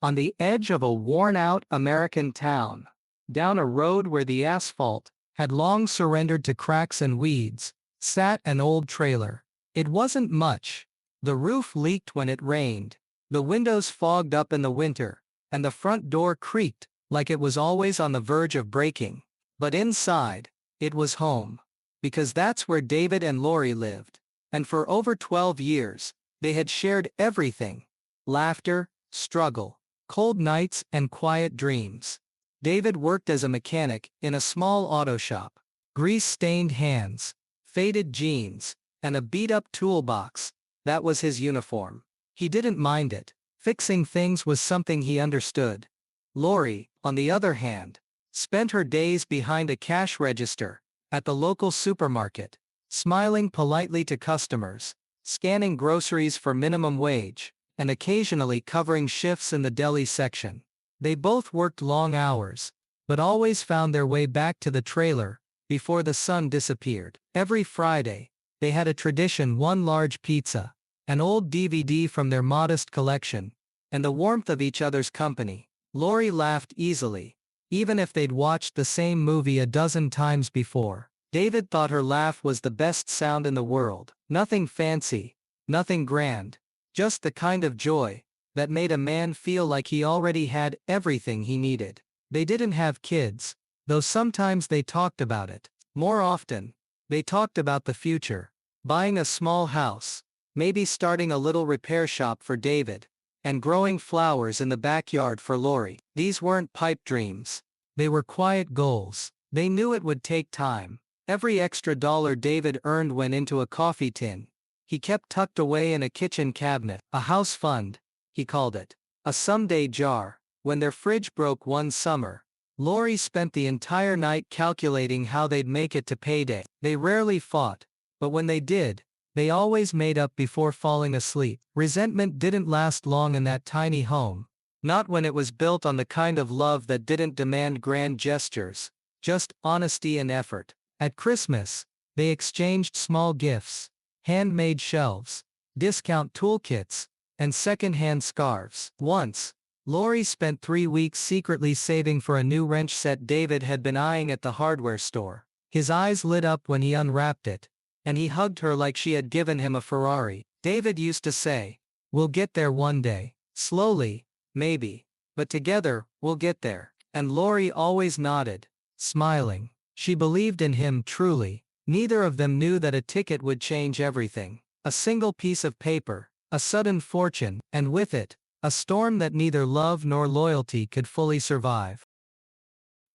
On the edge of a worn-out American town, down a road where the asphalt had long surrendered to cracks and weeds, sat an old trailer. It wasn't much. The roof leaked when it rained, the windows fogged up in the winter, and the front door creaked like it was always on the verge of breaking. But inside, it was home. Because that's where David and Lori lived. And for over 12 years, they had shared everything: laughter, struggle, cold nights, and quiet dreams. David worked as a mechanic in a small auto shop. Grease-stained hands, faded jeans, and a beat-up toolbox. That was his uniform. He didn't mind it. Fixing things was something he understood. Lori, on the other hand, spent her days behind a cash register at the local supermarket, smiling politely to customers, scanning groceries for minimum wage, and occasionally covering shifts in the deli section. They both worked long hours, but always found their way back to the trailer before the sun disappeared. Every Friday, they had a tradition: one large pizza, an old DVD from their modest collection, and the warmth of each other's company. Lori laughed easily, even if they'd watched the same movie a dozen times before. David thought her laugh was the best sound in the world. Nothing fancy, nothing grand, just the kind of joy that made a man feel like he already had everything he needed. They didn't have kids, though sometimes they talked about it. More often, they talked about the future: buying a small house, maybe starting a little repair shop for David, and growing flowers in the backyard for Lori. These weren't pipe dreams. They were quiet goals. They knew it would take time. Every extra dollar David earned went into a coffee tin he kept tucked away in a kitchen cabinet. A house fund, he called it. A someday jar. When their fridge broke one summer, Lori spent the entire night calculating how they'd make it to payday. They rarely fought, but when they did, they always made up before falling asleep. Resentment didn't last long in that tiny home. Not when it was built on the kind of love that didn't demand grand gestures, just honesty and effort. At Christmas, they exchanged small gifts: handmade shelves, discount toolkits, and second-hand scarves. Once, Lori spent 3 weeks secretly saving for a new wrench set David had been eyeing at the hardware store. His eyes lit up when he unwrapped it, and he hugged her like she had given him a Ferrari. David used to say, "We'll get there one day. Slowly, maybe, but together, we'll get there." And Lori always nodded, smiling. She believed in him truly. Neither of them knew that a ticket would change everything. A single piece of paper, a sudden fortune, and with it, a storm that neither love nor loyalty could fully survive.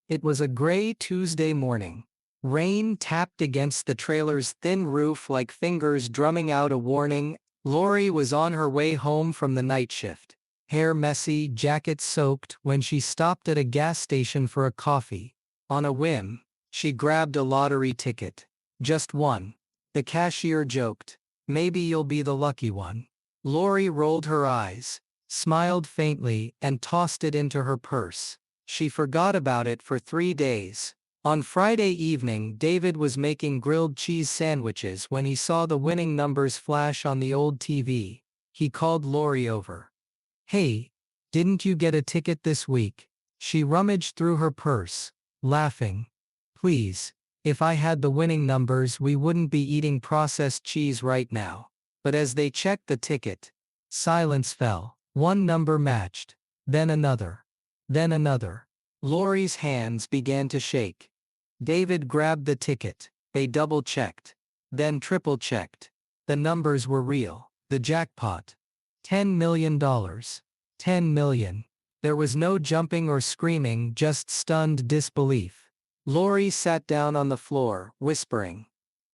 It was a gray Tuesday morning. Rain tapped against the trailer's thin roof like fingers drumming out a warning. Lori was on her way home from the night shift, hair messy, jacket soaked, when she stopped at a gas station for a coffee. On a whim, she grabbed a lottery ticket. Just one. The cashier joked, "Maybe you'll be the lucky one." Lori rolled her eyes, smiled faintly, and tossed it into her purse. She forgot about it for 3 days. On Friday evening, David was making grilled cheese sandwiches when he saw the winning numbers flash on the old TV. He called Lori over. "Hey, didn't you get a ticket this week?" She rummaged through her purse, laughing. "Please, if I had the winning numbers, we wouldn't be eating processed cheese right now." But as they checked the ticket, silence fell. One number matched, then another, then another. Lori's hands began to shake. David grabbed the ticket. They double-checked, then triple-checked. The numbers were real. The jackpot. $10 million. 10 million. There was no jumping or screaming, just stunned disbelief. Lori sat down on the floor, whispering,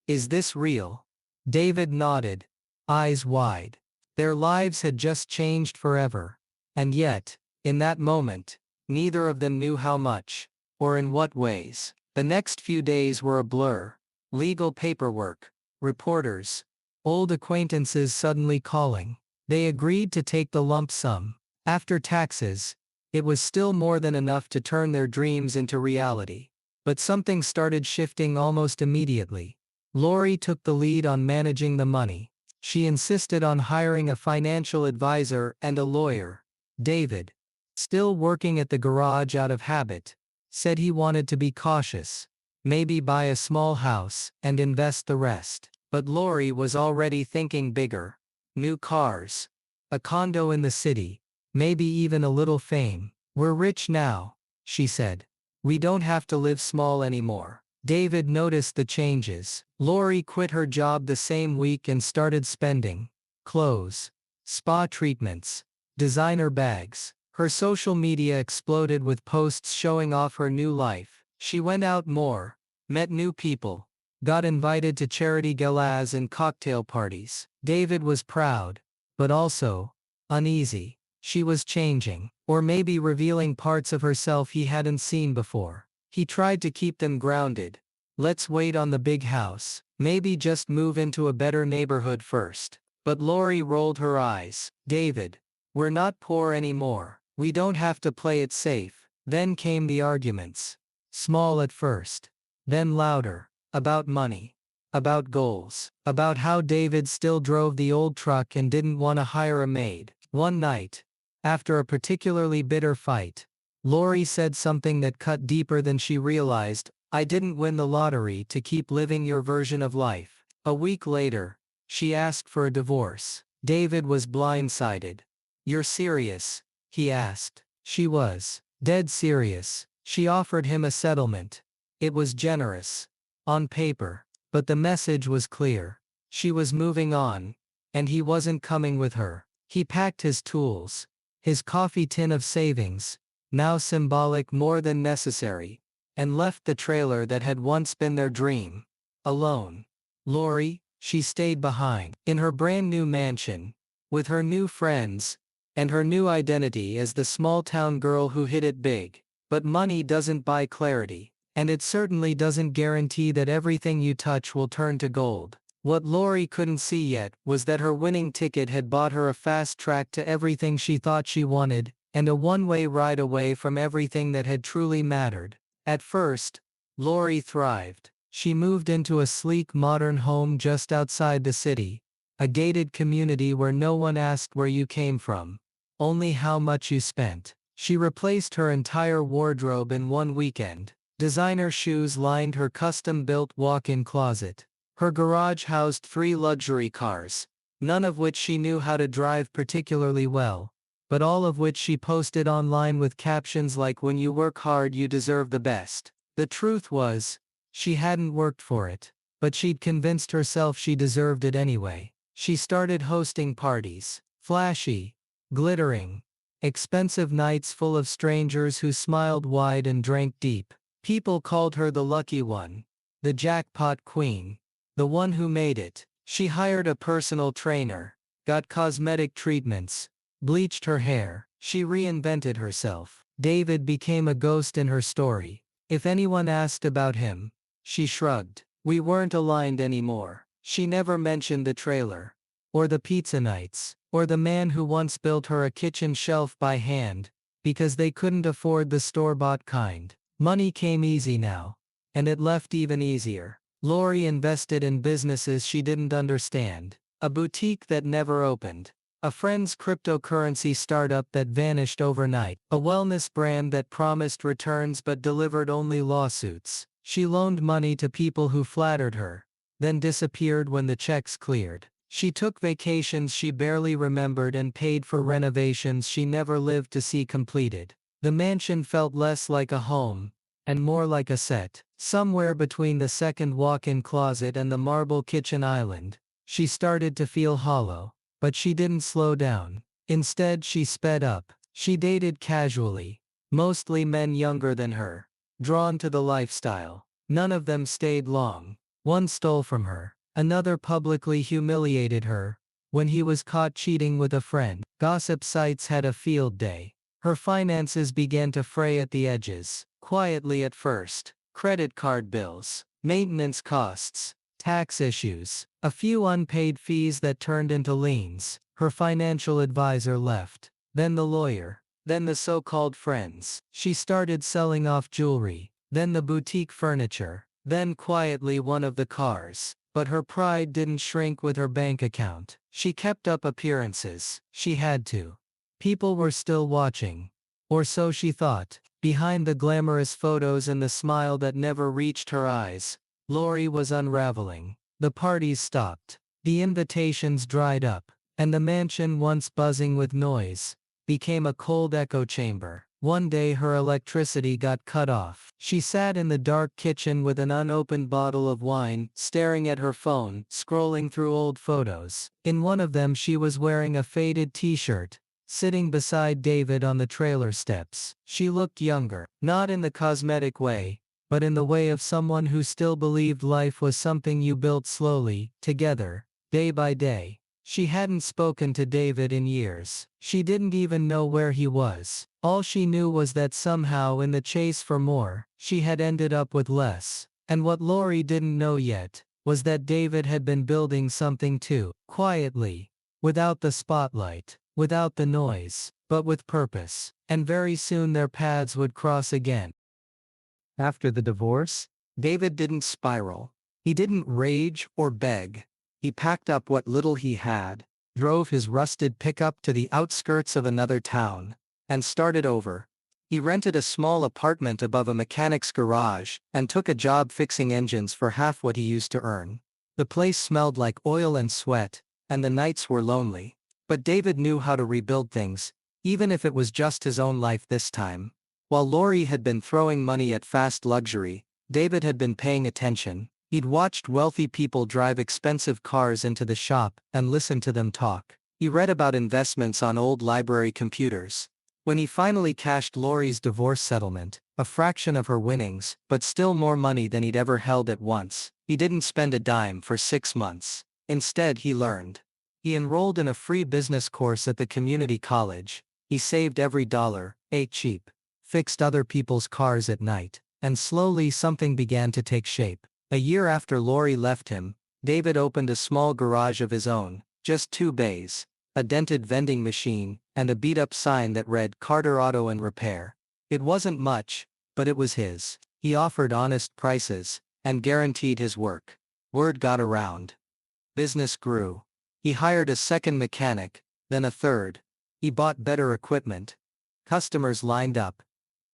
"Is this real?" David nodded, eyes wide. Their lives had just changed forever. And yet, in that moment, neither of them knew how much, or in what ways. The next few days were a blur. Legal paperwork, reporters, old acquaintances suddenly calling. They agreed to take the lump sum. After taxes, it was still more than enough to turn their dreams into reality. But something started shifting almost immediately. Lori took the lead on managing the money. She insisted on hiring a financial advisor and a lawyer. David, Still working at the garage out of habit. Said he wanted to be cautious. Maybe buy a small house and invest the rest. But Lori was already thinking bigger. New cars. A condo in the city. Maybe even a little fame. We're rich now, she said. We don't have to live small anymore. David noticed the changes. Lori quit her job the same week and started spending. Clothes. Spa treatments. Designer bags. Her social media exploded with posts showing off her new life. She went out more, met new people, got invited to charity galas and cocktail parties. David was proud, but also uneasy. She was changing, or maybe revealing parts of herself he hadn't seen before. He tried to keep them grounded. Let's wait on the big house. Maybe just move into a better neighborhood first. But Lori rolled her eyes. David, we're not poor anymore. We don't have to play it safe. Then came the arguments. Small at first. Then louder. About money. About goals. About how David still drove the old truck and didn't want to hire a maid. One night, after a particularly bitter fight, Lori said something that cut deeper than she realized. I didn't win the lottery to keep living your version of life. A week later, she asked for a divorce. David was blindsided. You're serious? He asked. She was. Dead serious. She offered him a settlement. It was generous. On paper. But the message was clear. She was moving on. And he wasn't coming with her. He packed his tools. His coffee tin of savings, now symbolic more than necessary, and left the trailer that had once been their dream. Alone. Lori, she stayed behind. In her brand new mansion. With her new friends. And her new identity as the small-town girl who hit it big. But money doesn't buy clarity. And it certainly doesn't guarantee that everything you touch will turn to gold. What Lori couldn't see yet was that her winning ticket had bought her a fast track to everything she thought she wanted, and a one-way ride away from everything that had truly mattered. At first, Lori thrived. She moved into a sleek modern home just outside the city. A gated community where no one asked where you came from. Only how much you spent. She replaced her entire wardrobe in one weekend. Designer shoes lined her custom-built walk-in closet. Her garage housed 3 luxury cars, none of which she knew how to drive particularly well, but all of which she posted online with captions like when you work hard you deserve the best. The truth was, she hadn't worked for it, but she'd convinced herself she deserved it anyway. She started hosting parties, flashy, glittering, expensive nights full of strangers who smiled wide and drank deep. People called her the lucky one, the jackpot queen. The one who made it. She hired a personal trainer, got cosmetic treatments, bleached her hair. She reinvented herself. David became a ghost in her story. If anyone asked about him, she shrugged. We weren't aligned anymore. She never mentioned the trailer, or the pizza nights, or the man who once built her a kitchen shelf by hand, because they couldn't afford the store-bought kind. Money came easy now, and it left even easier. Lori invested in businesses she didn't understand. A boutique that never opened. A friend's cryptocurrency startup that vanished overnight. A wellness brand that promised returns but delivered only lawsuits. She loaned money to people who flattered her, then disappeared when the checks cleared. She took vacations she barely remembered and paid for renovations she never lived to see completed. The mansion felt less like a home, and more like a set. Somewhere between the second walk-in closet and the marble kitchen island, she started to feel hollow. But she didn't slow down. Instead she sped up. She dated casually. Mostly men younger than her. Drawn to the lifestyle. None of them stayed long. One stole from her. Another publicly humiliated her. When he was caught cheating with a friend, gossip sites had a field day. Her finances began to fray at the edges. Quietly at first. Credit card bills, maintenance costs, tax issues, a few unpaid fees that turned into liens. Her financial advisor left. Then the lawyer. Then the so-called friends. She started selling off jewelry. Then the boutique furniture. Then quietly one of the cars. But her pride didn't shrink with her bank account. She kept up appearances. She had to. People were still watching. Or so she thought. Behind the glamorous photos and the smile that never reached her eyes, Lori was unraveling. The parties stopped. The invitations dried up. And the mansion, once buzzing with noise, became a cold echo chamber. One day her electricity got cut off. She sat in the dark kitchen with an unopened bottle of wine, staring at her phone, scrolling through old photos. In one of them she was wearing a faded t-shirt, sitting beside David on the trailer steps. She looked younger, not in the cosmetic way, but in the way of someone who still believed life was something you built slowly, together, day by day. She hadn't spoken to David in years. She didn't even know where he was. All she knew was that somehow in the chase for more, she had ended up with less. And what Lori didn't know yet was that David had been building something too, quietly, without the spotlight, without the noise, but with purpose. And very soon their paths would cross again. After the divorce, David didn't spiral. He didn't rage or beg. He packed up what little he had, drove his rusted pickup to the outskirts of another town, and started over. He rented a small apartment above a mechanic's garage and took a job fixing engines for half what he used to earn. The place smelled like oil and sweat, and the nights were lonely. But David knew how to rebuild things, even if it was just his own life this time. While Lori had been throwing money at fast luxury, David had been paying attention. He'd watched wealthy people drive expensive cars into the shop and listened to them talk. He read about investments on old library computers. When he finally cashed Lori's divorce settlement, a fraction of her winnings, but still more money than he'd ever held at once, he didn't spend a dime for 6 months. Instead he learned. He enrolled in a free business course at the community college. He saved every dollar, ate cheap, fixed other people's cars at night, and slowly something began to take shape. A year after Lori left him, David opened a small garage of his own, just 2 bays, a dented vending machine, and a beat-up sign that read Carter Auto and Repair. It wasn't much, but it was his. He offered honest prices, and guaranteed his work. Word got around. Business grew. He hired a second mechanic, then a third. He bought better equipment. Customers lined up.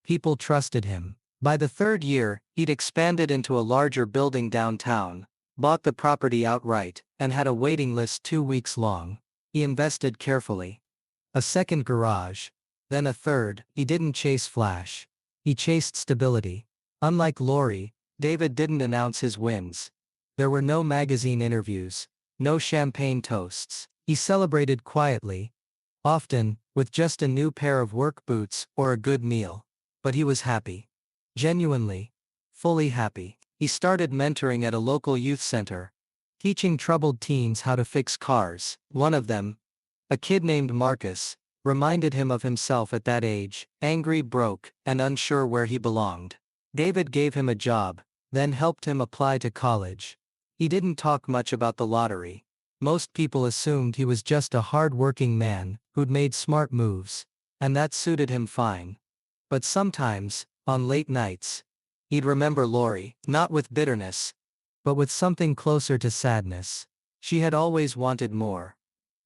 People trusted him. By the 3rd year, he'd expanded into a larger building downtown, bought the property outright, and had a waiting list 2 weeks long. He invested carefully. A second garage, then a third. He didn't chase flash. He chased stability. Unlike Lori, David didn't announce his wins. There were no magazine interviews, no champagne toasts. He celebrated quietly, often, with just a new pair of work boots or a good meal. But he was happy. Genuinely, fully happy. He started mentoring at a local youth center, teaching troubled teens how to fix cars. One of them, a kid named Marcus, reminded him of himself at that age, angry, broke, and unsure where he belonged. David gave him a job, then helped him apply to college. He didn't talk much about the lottery. Most people assumed he was just a hard-working man who'd made smart moves, and that suited him fine. But sometimes, on late nights, he'd remember Lori, not with bitterness, but with something closer to sadness. She had always wanted more.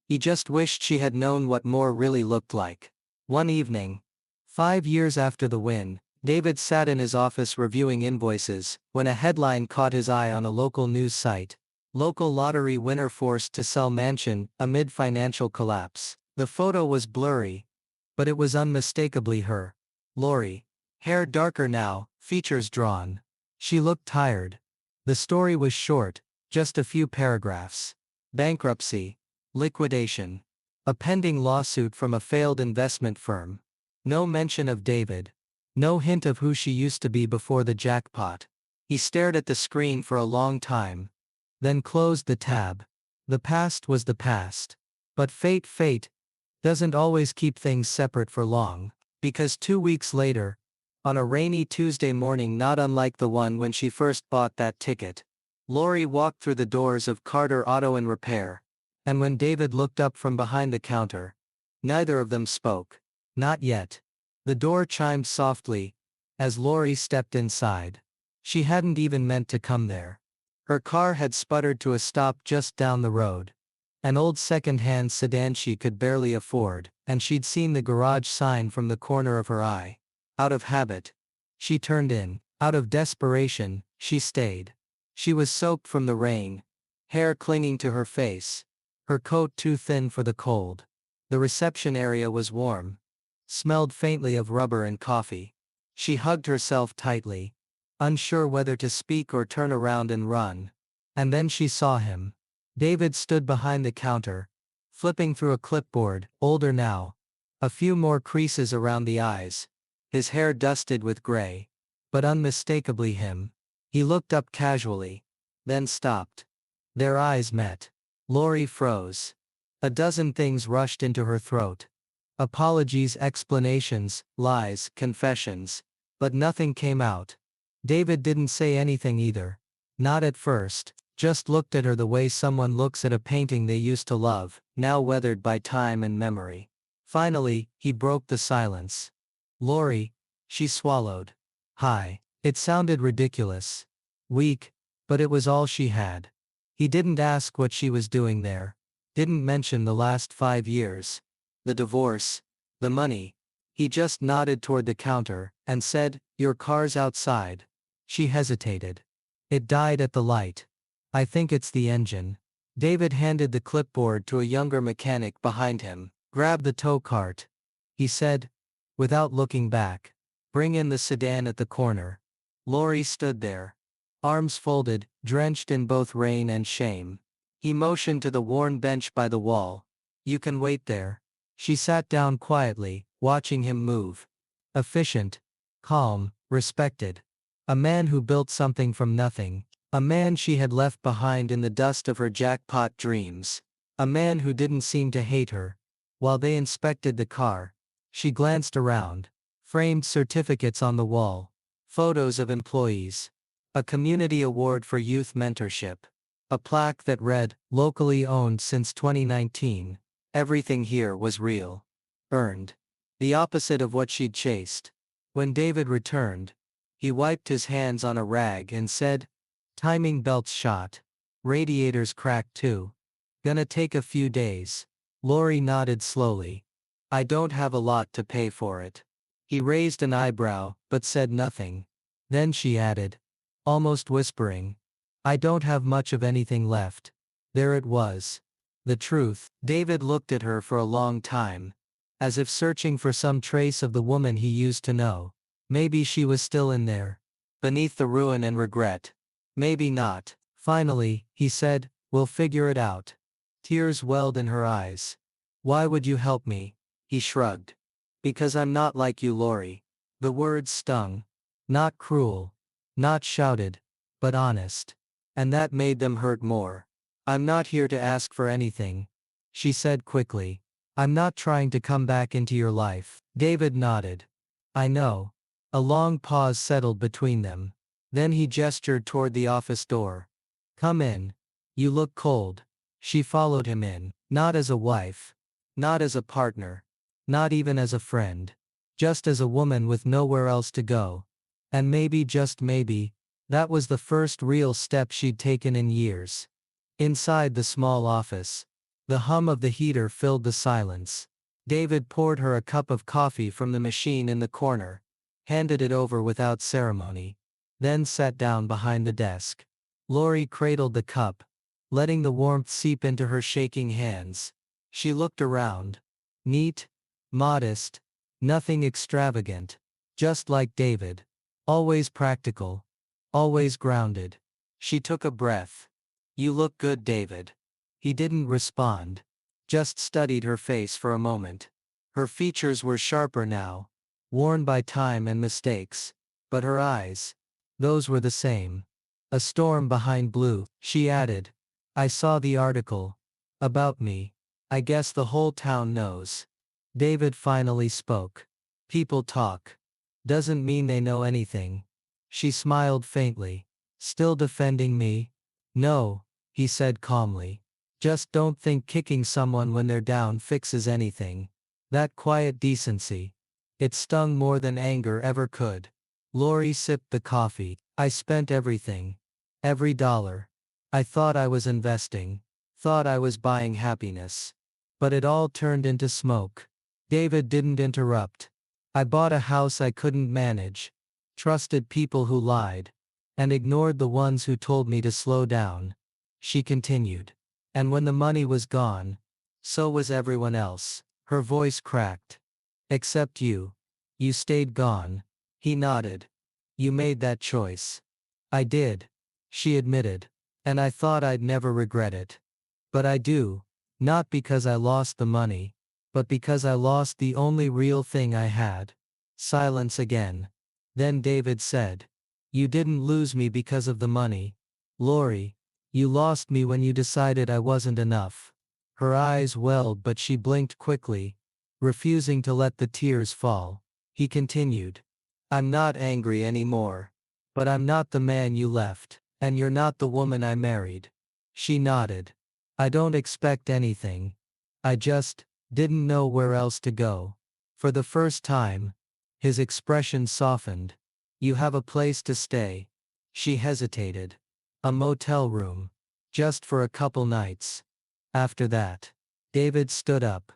He just wished she had known what more really looked like. One evening, 5 years after the win, David sat in his office reviewing invoices when a headline caught his eye on a local news site. Local lottery winner forced to sell mansion amid financial collapse. The photo was blurry, but it was unmistakably her. Lori. Hair darker now, features drawn. She looked tired. The story was short, just a few paragraphs. Bankruptcy. Liquidation. A pending lawsuit from a failed investment firm. No mention of David. No hint of who she used to be before the jackpot. He stared at the screen for a long time, then closed the tab. The past was the past. But fate, doesn't always keep things separate for long. Because 2 weeks later, on a rainy Tuesday morning not unlike the one when she first bought that ticket, Lori walked through the doors of Carter Auto and Repair. And when David looked up from behind the counter, neither of them spoke. Not yet. The door chimed softly, as Lori stepped inside. She hadn't even meant to come there. Her car had sputtered to a stop just down the road. An old second-hand sedan she could barely afford, and she'd seen the garage sign from the corner of her eye. Out of habit, she turned in. Out of desperation, she stayed. She was soaked from the rain, hair clinging to her face, her coat too thin for the cold. The reception area was warm, smelled faintly of rubber and coffee. She hugged herself tightly, unsure whether to speak or turn around and run. And then she saw him. David stood behind the counter, flipping through a clipboard, older now. A few more creases around the eyes. His hair dusted with gray. But unmistakably him. He looked up casually, then stopped. Their eyes met. Lori froze. A dozen things rushed into her throat. Apologies, explanations, lies, confessions. But nothing came out. David didn't say anything either. Not at first, just looked at her the way someone looks at a painting they used to love, now weathered by time and memory. Finally, he broke the silence. Lori, she swallowed. Hi. It sounded ridiculous. Weak, but it was all she had. He didn't ask what she was doing there. Didn't mention the last 5 years. The divorce. The money. He just nodded toward the counter, and said, "Your car's outside." She hesitated. It died at the light. "I think it's the engine." David handed the clipboard to a younger mechanic behind him. "Grab the tow cart," he said, without looking back. "Bring in the sedan at the corner." Lori stood there, arms folded, drenched in both rain and shame. He motioned to the worn bench by the wall. "You can wait there." She sat down quietly, watching him move. Efficient, calm, respected. A man who built something from nothing. A man she had left behind in the dust of her jackpot dreams. A man who didn't seem to hate her. While they inspected the car, she glanced around. Framed certificates on the wall. Photos of employees. A community award for youth mentorship. A plaque that read, "Locally owned since 2019. Everything here was real. Earned." The opposite of what she'd chased. When David returned, he wiped his hands on a rag and said, "Timing belt's shot. Radiator's cracked too. Gonna take a few days." Lori nodded slowly. "I don't have a lot to pay for it." He raised an eyebrow, but said nothing. Then she added, almost whispering, "I don't have much of anything left." There it was. The truth. David looked at her for a long time, as if searching for some trace of the woman he used to know. Maybe she was still in there, beneath the ruin and regret. Maybe not. Finally, he said, "We'll figure it out." Tears welled in her eyes. "Why would you help me?" He shrugged. "Because I'm not like you, Lori." The words stung. Not cruel. Not shouted. But honest. And that made them hurt more. "I'm not here to ask for anything," she said quickly. "I'm not trying to come back into your life." David nodded. "I know." A long pause settled between them. Then he gestured toward the office door. "Come in. You look cold." She followed him in. Not as a wife. Not as a partner. Not even as a friend. Just as a woman with nowhere else to go. And maybe, just maybe, that was the first real step she'd taken in years. Inside the small office, the hum of the heater filled the silence. David poured her a cup of coffee from the machine in the corner, handed it over without ceremony, then sat down behind the desk. Lori cradled the cup, letting the warmth seep into her shaking hands. She looked around. Neat, modest, nothing extravagant. Just like David. Always practical. Always grounded. She took a breath. "You look good, David." He didn't respond. Just studied her face for a moment. Her features were sharper now, worn by time and mistakes. But her eyes, those were the same. "A storm behind blue," she added. "I saw the article. About me. I guess the whole town knows." David finally spoke. "People talk. Doesn't mean they know anything." She smiled faintly. "Still defending me?" "No," he said calmly. "Just don't think kicking someone when they're down fixes anything. That quiet decency. It stung more than anger ever could." Lori sipped the coffee. "I spent everything. Every dollar. I thought I was investing. Thought I was buying happiness. But it all turned into smoke." David didn't interrupt. I bought a house I couldn't manage, trusted people who lied, and ignored the ones who told me to slow down. She continued. And when the money was gone, so was everyone else. Her voice cracked. Except you. You stayed gone. He nodded. You made that choice. I did. She admitted. And I thought I'd never regret it. But I do. Not because I lost the money, but because I lost the only real thing I had. Silence again. Then David said. You didn't lose me because of the money. Lori, you lost me when you decided I wasn't enough. Her eyes welled but she blinked quickly, refusing to let the tears fall. He continued. I'm not angry anymore. But I'm not the man you left, and you're not the woman I married. She nodded. I don't expect anything. I just didn't know where else to go. For the first time, his expression softened. You have a place to stay. She hesitated. A motel room. Just for a couple nights. After that, David stood up.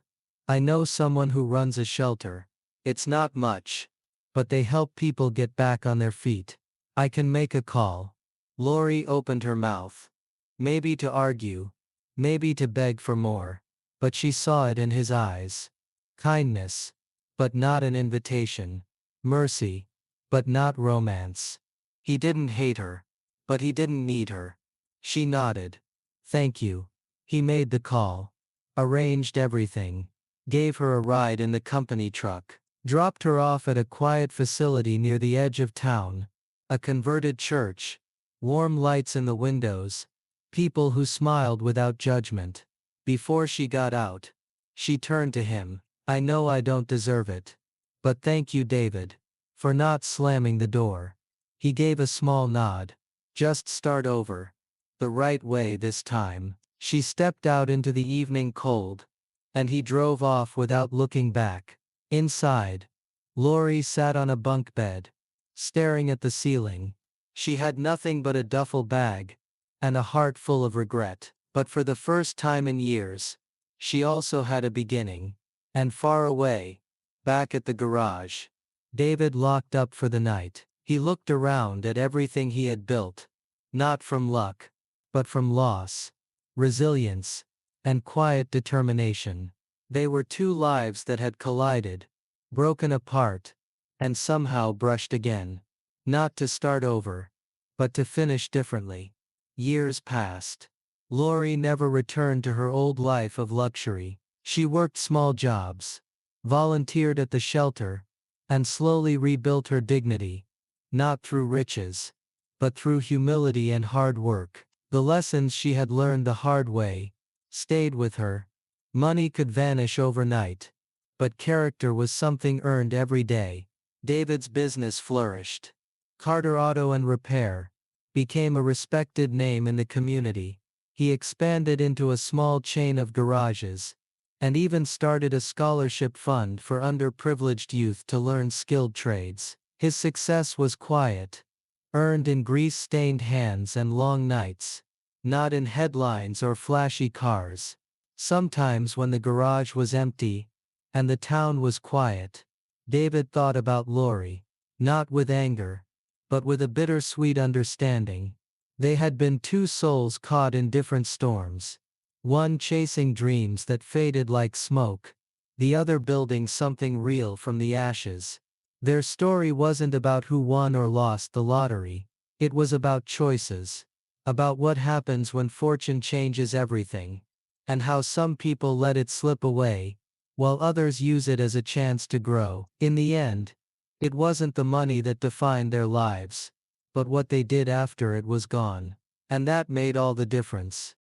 I know someone who runs a shelter. It's not much, but they help people get back on their feet. I can make a call. Lori opened her mouth. Maybe to argue. Maybe to beg for more. But she saw it in his eyes. Kindness. But not an invitation. Mercy. But not romance. He didn't hate her. But he didn't need her. She nodded. Thank you. He made the call. Arranged everything. Gave her a ride in the company truck. Dropped her off at a quiet facility near the edge of town. A converted church. Warm lights in the windows. People who smiled without judgment. Before she got out, she turned to him. I know I don't deserve it. But thank you, David, for not slamming the door. He gave a small nod. Just start over. The right way this time. She stepped out into the evening cold. And he drove off without looking back. Inside, Lori sat on a bunk bed, staring at the ceiling. She had nothing but a duffel bag, and a heart full of regret. But for the first time in years, she also had a beginning. And far away, back at the garage, David locked up for the night. He looked around at everything he had built. Not from luck, but from loss, resilience, and quiet determination. They were two lives that had collided, broken apart, and somehow brushed again. Not to start over, but to finish differently. Years passed. Lori never returned to her old life of luxury. She worked small jobs, volunteered at the shelter, and slowly rebuilt her dignity. Not through riches, but through humility and hard work. The lessons she had learned the hard way stayed with her. Money could vanish overnight, but character was something earned every day. David's business flourished. Carter Auto and Repair became a respected name in the community. He expanded into a small chain of garages, and even started a scholarship fund for underprivileged youth to learn skilled trades. His success was quiet, earned in grease-stained hands and long nights, not in headlines or flashy cars. Sometimes when the garage was empty, and the town was quiet, David thought about Lori, not with anger, but with a bittersweet understanding. They had been two souls caught in different storms. One chasing dreams that faded like smoke, the other building something real from the ashes. Their story wasn't about who won or lost the lottery. It was about choices. About what happens when fortune changes everything. And how some people let it slip away, while others use it as a chance to grow. In the end, it wasn't the money that defined their lives, but what they did after it was gone. And that made all the difference.